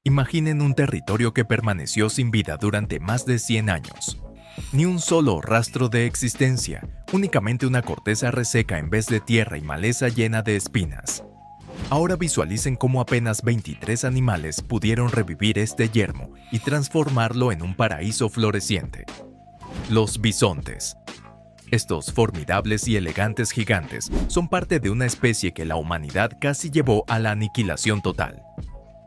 Imaginen un territorio que permaneció sin vida durante más de 100 años. Ni un solo rastro de existencia, únicamente una corteza reseca en vez de tierra y maleza llena de espinas. Ahora visualicen cómo apenas 23 animales pudieron revivir este yermo y transformarlo en un paraíso floreciente. Los bisontes. Estos formidables y elegantes gigantes son parte de una especie que la humanidad casi llevó a la aniquilación total.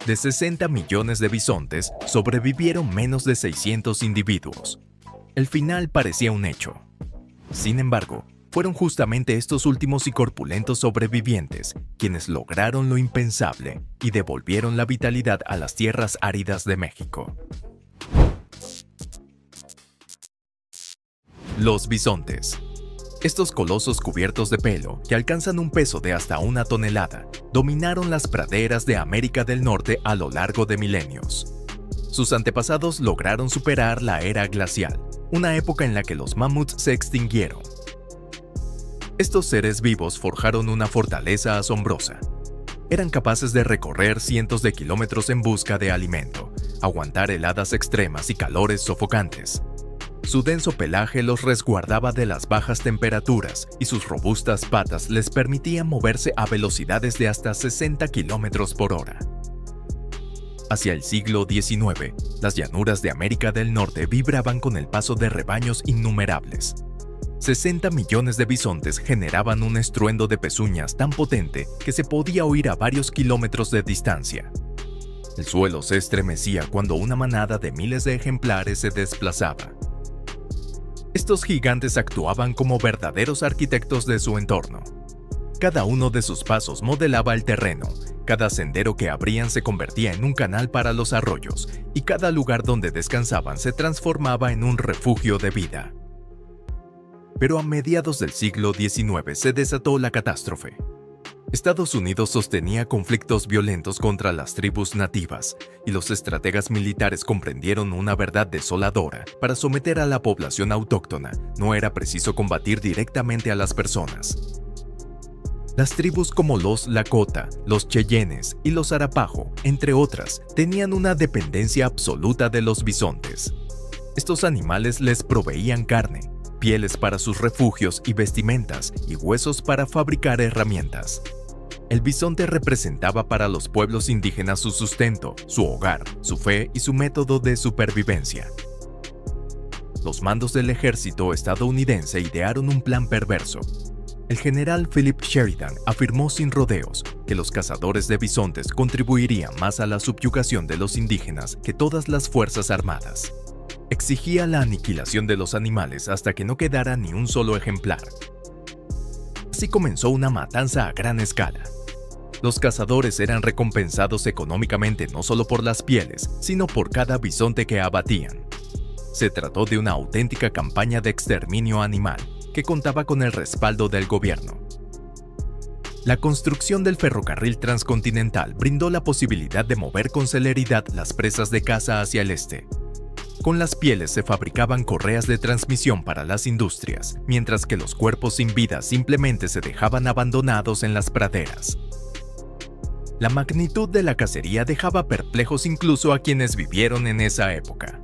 De 60 millones de bisontes, sobrevivieron menos de 600 individuos. El final parecía un hecho. Sin embargo, fueron justamente estos últimos y corpulentos sobrevivientes quienes lograron lo impensable y devolvieron la vitalidad a las tierras áridas de México. Los bisontes. Estos colosos cubiertos de pelo, que alcanzan un peso de hasta 1 tonelada, dominaron las praderas de América del Norte a lo largo de milenios. Sus antepasados lograron superar la era glacial, una época en la que los mamuts se extinguieron. Estos seres vivos forjaron una fortaleza asombrosa. Eran capaces de recorrer cientos de kilómetros en busca de alimento, aguantar heladas extremas y calores sofocantes. Su denso pelaje los resguardaba de las bajas temperaturas y sus robustas patas les permitían moverse a velocidades de hasta 60 kilómetros por hora. Hacia el siglo XIX, las llanuras de América del Norte vibraban con el paso de rebaños innumerables. 60 millones de bisontes generaban un estruendo de pezuñas tan potente que se podía oír a varios kilómetros de distancia. El suelo se estremecía cuando una manada de miles de ejemplares se desplazaba. Estos gigantes actuaban como verdaderos arquitectos de su entorno. Cada uno de sus pasos modelaba el terreno, cada sendero que abrían se convertía en un canal para los arroyos, y cada lugar donde descansaban se transformaba en un refugio de vida. Pero a mediados del siglo XIX se desató la catástrofe. Estados Unidos sostenía conflictos violentos contra las tribus nativas, y los estrategas militares comprendieron una verdad desoladora. Para someter a la población autóctona, no era preciso combatir directamente a las personas. Las tribus como los Lakota, los Cheyennes y los Arapaho, entre otras, tenían una dependencia absoluta de los bisontes. Estos animales les proveían carne, pieles para sus refugios y vestimentas, y huesos para fabricar herramientas. El bisonte representaba para los pueblos indígenas su sustento, su hogar, su fe y su método de supervivencia. Los mandos del ejército estadounidense idearon un plan perverso. El general Philip Sheridan afirmó sin rodeos que los cazadores de bisontes contribuirían más a la subyugación de los indígenas que todas las fuerzas armadas. Exigía la aniquilación de los animales hasta que no quedara ni un solo ejemplar. Así comenzó una matanza a gran escala. Los cazadores eran recompensados económicamente no solo por las pieles, sino por cada bisonte que abatían. Se trató de una auténtica campaña de exterminio animal, que contaba con el respaldo del gobierno. La construcción del ferrocarril transcontinental brindó la posibilidad de mover con celeridad las presas de caza hacia el este. Con las pieles se fabricaban correas de transmisión para las industrias, mientras que los cuerpos sin vida simplemente se dejaban abandonados en las praderas. La magnitud de la cacería dejaba perplejos incluso a quienes vivieron en esa época.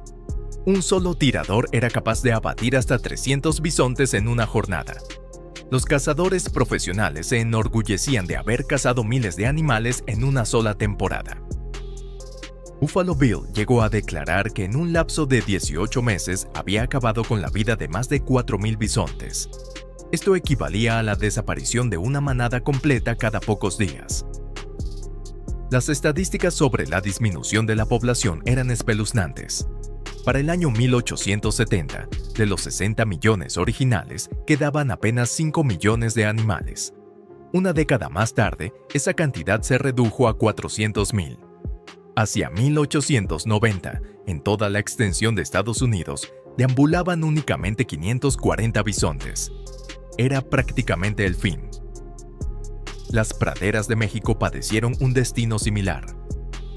Un solo tirador era capaz de abatir hasta 300 bisontes en una jornada. Los cazadores profesionales se enorgullecían de haber cazado miles de animales en una sola temporada. Buffalo Bill llegó a declarar que en un lapso de 18 meses había acabado con la vida de más de 4,000 bisontes. Esto equivalía a la desaparición de una manada completa cada pocos días. Las estadísticas sobre la disminución de la población eran espeluznantes. Para el año 1870, de los 60 millones originales, quedaban apenas 5 millones de animales. Una década más tarde, esa cantidad se redujo a 400,000. Hacia 1890, en toda la extensión de Estados Unidos, deambulaban únicamente 540 bisontes. Era prácticamente el fin. Las praderas de México padecieron un destino similar.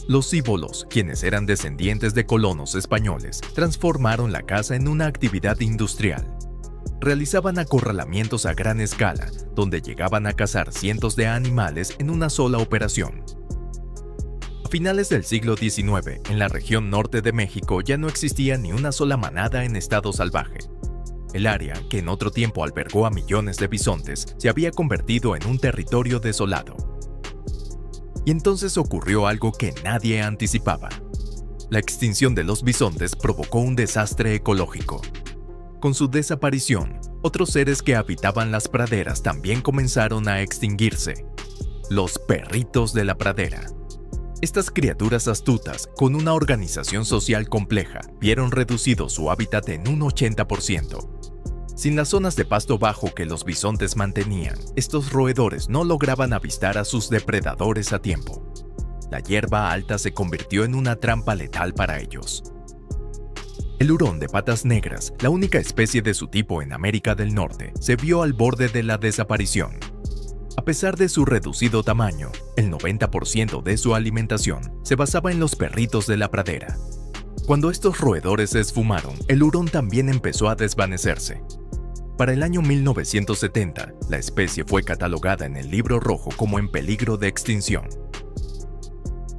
Los cíbolos, quienes eran descendientes de colonos españoles, transformaron la caza en una actividad industrial. Realizaban acorralamientos a gran escala, donde llegaban a cazar cientos de animales en una sola operación. A finales del siglo XIX, en la región norte de México ya no existía ni una sola manada en estado salvaje. El área, que en otro tiempo albergó a millones de bisontes, se había convertido en un territorio desolado. Y entonces ocurrió algo que nadie anticipaba. La extinción de los bisontes provocó un desastre ecológico. Con su desaparición, otros seres que habitaban las praderas también comenzaron a extinguirse. Los perritos de la pradera. Estas criaturas astutas, con una organización social compleja, vieron reducido su hábitat en un 80%. Sin las zonas de pasto bajo que los bisontes mantenían, estos roedores no lograban avistar a sus depredadores a tiempo. La hierba alta se convirtió en una trampa letal para ellos. El hurón de patas negras, la única especie de su tipo en América del Norte, se vio al borde de la desaparición. A pesar de su reducido tamaño, el 90% de su alimentación se basaba en los perritos de la pradera. Cuando estos roedores se esfumaron, el hurón también empezó a desvanecerse. Para el año 1970, la especie fue catalogada en el Libro Rojo como en peligro de extinción.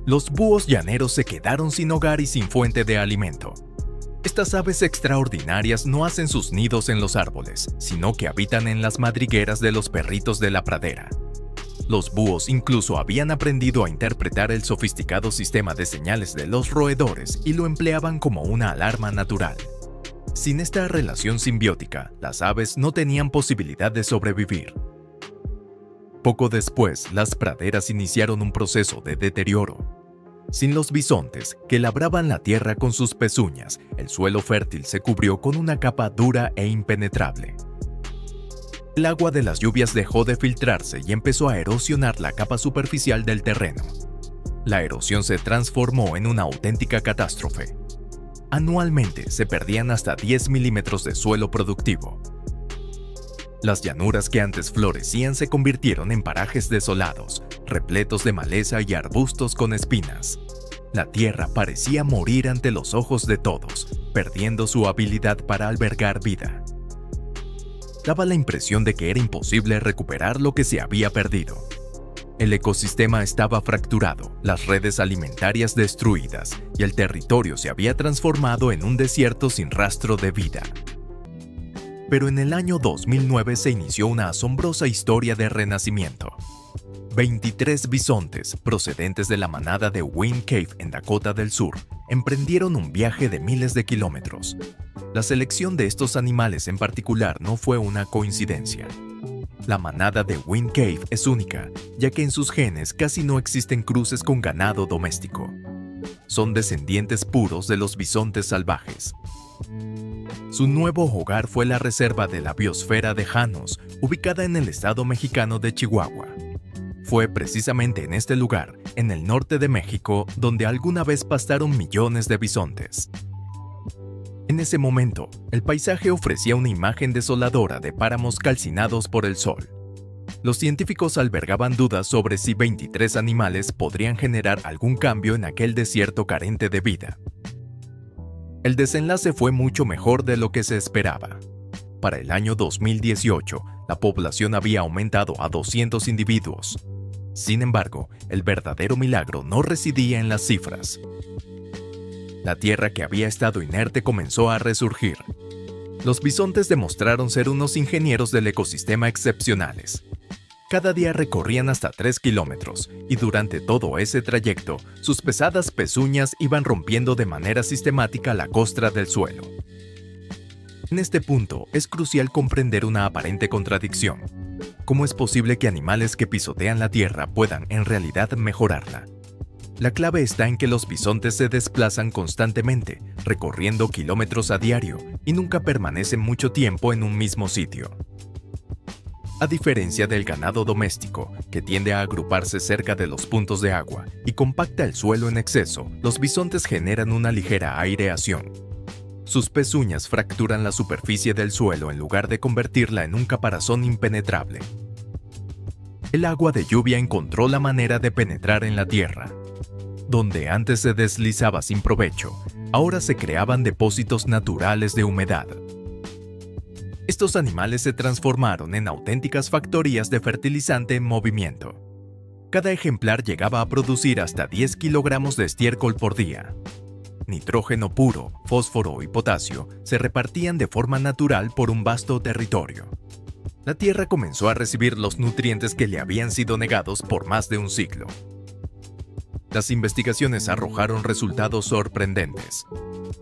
Los búhos llaneros se quedaron sin hogar y sin fuente de alimento. Estas aves extraordinarias no hacen sus nidos en los árboles, sino que habitan en las madrigueras de los perritos de la pradera. Los búhos incluso habían aprendido a interpretar el sofisticado sistema de señales de los roedores y lo empleaban como una alarma natural. Sin esta relación simbiótica, las aves no tenían posibilidad de sobrevivir. Poco después, las praderas iniciaron un proceso de deterioro. Sin los bisontes, que labraban la tierra con sus pezuñas, el suelo fértil se cubrió con una capa dura e impenetrable. El agua de las lluvias dejó de filtrarse y empezó a erosionar la capa superficial del terreno. La erosión se transformó en una auténtica catástrofe. Anualmente se perdían hasta 10 milímetros de suelo productivo. Las llanuras que antes florecían se convirtieron en parajes desolados, repletos de maleza y arbustos con espinas. La tierra parecía morir ante los ojos de todos, perdiendo su habilidad para albergar vida. Daba la impresión de que era imposible recuperar lo que se había perdido. El ecosistema estaba fracturado, las redes alimentarias destruidas y el territorio se había transformado en un desierto sin rastro de vida. Pero en el año 2009 se inició una asombrosa historia de renacimiento. 23 bisontes, procedentes de la manada de Wind Cave en Dakota del Sur, emprendieron un viaje de miles de kilómetros. La selección de estos animales en particular no fue una coincidencia. La manada de Wind Cave es única, ya que en sus genes casi no existen cruces con ganado doméstico. Son descendientes puros de los bisontes salvajes. Su nuevo hogar fue la reserva de la biosfera de Janos, ubicada en el estado mexicano de Chihuahua. Fue precisamente en este lugar, en el norte de México, donde alguna vez pastaron millones de bisontes. En ese momento, el paisaje ofrecía una imagen desoladora de páramos calcinados por el sol. Los científicos albergaban dudas sobre si 23 animales podrían generar algún cambio en aquel desierto carente de vida. El desenlace fue mucho mejor de lo que se esperaba. Para el año 2018, la población había aumentado a 200 individuos. Sin embargo, el verdadero milagro no residía en las cifras. La tierra que había estado inerte comenzó a resurgir. Los bisontes demostraron ser unos ingenieros del ecosistema excepcionales. Cada día recorrían hasta 3 kilómetros, y durante todo ese trayecto, sus pesadas pezuñas iban rompiendo de manera sistemática la costra del suelo. En este punto, es crucial comprender una aparente contradicción. ¿Cómo es posible que animales que pisotean la tierra puedan en realidad mejorarla? La clave está en que los bisontes se desplazan constantemente, recorriendo kilómetros a diario, y nunca permanecen mucho tiempo en un mismo sitio. A diferencia del ganado doméstico, que tiende a agruparse cerca de los puntos de agua y compacta el suelo en exceso, los bisontes generan una ligera aireación. Sus pezuñas fracturan la superficie del suelo en lugar de convertirla en un caparazón impenetrable. El agua de lluvia encontró la manera de penetrar en la tierra. Donde antes se deslizaba sin provecho, ahora se creaban depósitos naturales de humedad. Estos animales se transformaron en auténticas factorías de fertilizante en movimiento. Cada ejemplar llegaba a producir hasta 10 kilogramos de estiércol por día. Nitrógeno puro, fósforo y potasio se repartían de forma natural por un vasto territorio. La tierra comenzó a recibir los nutrientes que le habían sido negados por más de un siglo. Las investigaciones arrojaron resultados sorprendentes.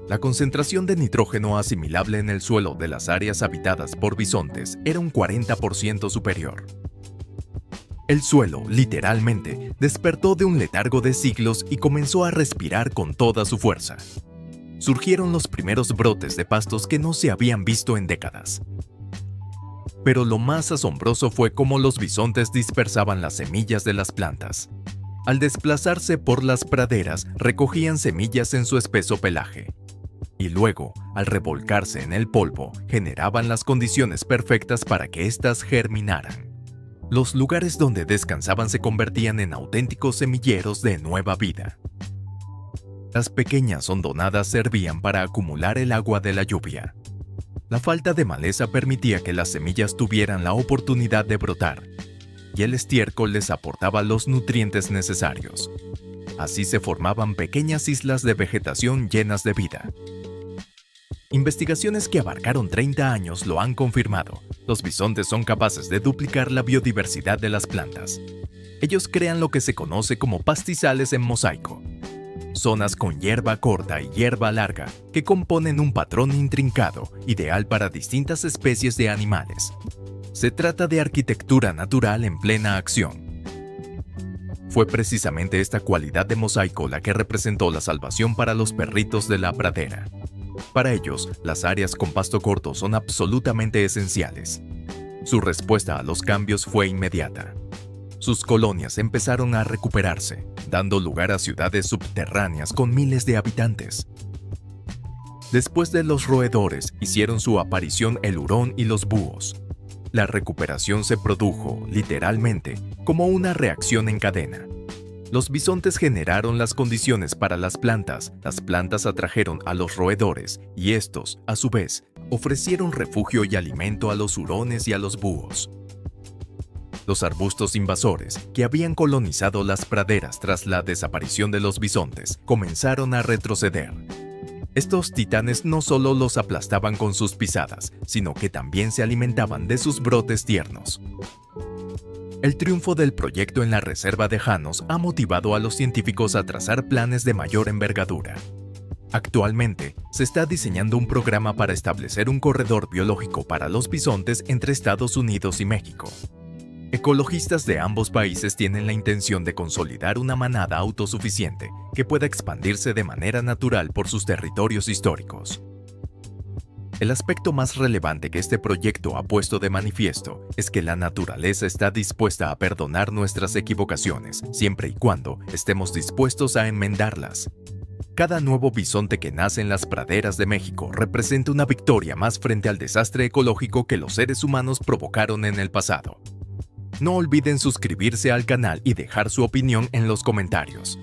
La concentración de nitrógeno asimilable en el suelo de las áreas habitadas por bisontes era un 40% superior. El suelo, literalmente, despertó de un letargo de siglos y comenzó a respirar con toda su fuerza. Surgieron los primeros brotes de pastos que no se habían visto en décadas. Pero lo más asombroso fue cómo los bisontes dispersaban las semillas de las plantas. Al desplazarse por las praderas, recogían semillas en su espeso pelaje. Y luego, al revolcarse en el polvo, generaban las condiciones perfectas para que éstas germinaran. Los lugares donde descansaban se convertían en auténticos semilleros de nueva vida. Las pequeñas hondonadas servían para acumular el agua de la lluvia. La falta de maleza permitía que las semillas tuvieran la oportunidad de brotar, y el estiércol les aportaba los nutrientes necesarios. Así se formaban pequeñas islas de vegetación llenas de vida. Investigaciones que abarcaron 30 años lo han confirmado. Los bisontes son capaces de duplicar la biodiversidad de las plantas. Ellos crean lo que se conoce como pastizales en mosaico, zonas con hierba corta y hierba larga que componen un patrón intrincado, ideal para distintas especies de animales. Se trata de arquitectura natural en plena acción. Fue precisamente esta cualidad de mosaico la que representó la salvación para los perritos de la pradera. Para ellos, las áreas con pasto corto son absolutamente esenciales. Su respuesta a los cambios fue inmediata. Sus colonias empezaron a recuperarse, dando lugar a ciudades subterráneas con miles de habitantes. Después de los roedores, hicieron su aparición el hurón y los búhos. La recuperación se produjo, literalmente, como una reacción en cadena. Los bisontes generaron las condiciones para las plantas atrajeron a los roedores y estos, a su vez, ofrecieron refugio y alimento a los hurones y a los búhos. Los arbustos invasores, que habían colonizado las praderas tras la desaparición de los bisontes, comenzaron a retroceder. Estos titanes no solo los aplastaban con sus pisadas, sino que también se alimentaban de sus brotes tiernos. El triunfo del proyecto en la reserva de Janos ha motivado a los científicos a trazar planes de mayor envergadura. Actualmente, se está diseñando un programa para establecer un corredor biológico para los bisontes entre Estados Unidos y México. Ecologistas de ambos países tienen la intención de consolidar una manada autosuficiente que pueda expandirse de manera natural por sus territorios históricos. El aspecto más relevante que este proyecto ha puesto de manifiesto es que la naturaleza está dispuesta a perdonar nuestras equivocaciones, siempre y cuando estemos dispuestos a enmendarlas. Cada nuevo bisonte que nace en las praderas de México representa una victoria más frente al desastre ecológico que los seres humanos provocaron en el pasado. No olviden suscribirse al canal y dejar su opinión en los comentarios.